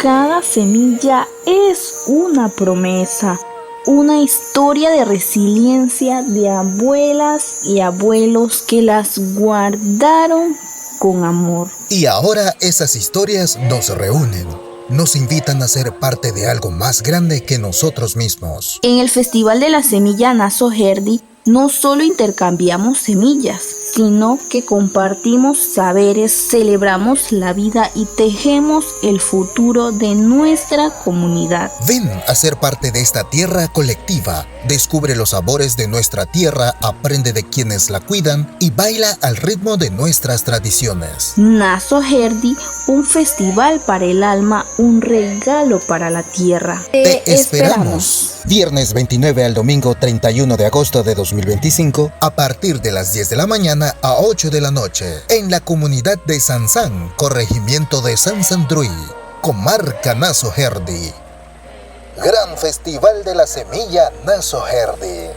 Cada semilla es una promesa, una historia de resiliencia de abuelas y abuelos que las guardaron con amor. Y ahora esas historias nos reúnen, nos invitan a ser parte de algo más grande que nosotros mismos. En el Festival de la Semilla Naso Herdi no solo intercambiamos semillas, sino que compartimos saberes, celebramos la vida y tejemos el futuro de nuestra comunidad. Ven a ser parte de esta tierra colectiva, descubre los sabores de nuestra tierra, aprende de quienes la cuidan y baila al ritmo de nuestras tradiciones. Naso Herdi, un festival para el alma, un regalo para la tierra. Te esperamos. Viernes 29 al domingo 31 de agosto de 2025, a partir de las 10 de la mañana a 8 de la noche, en la comunidad de Sansán, corregimiento de San Sandruy, comarca Naso Herdi. Gran Festival de la Semilla Naso Herdi.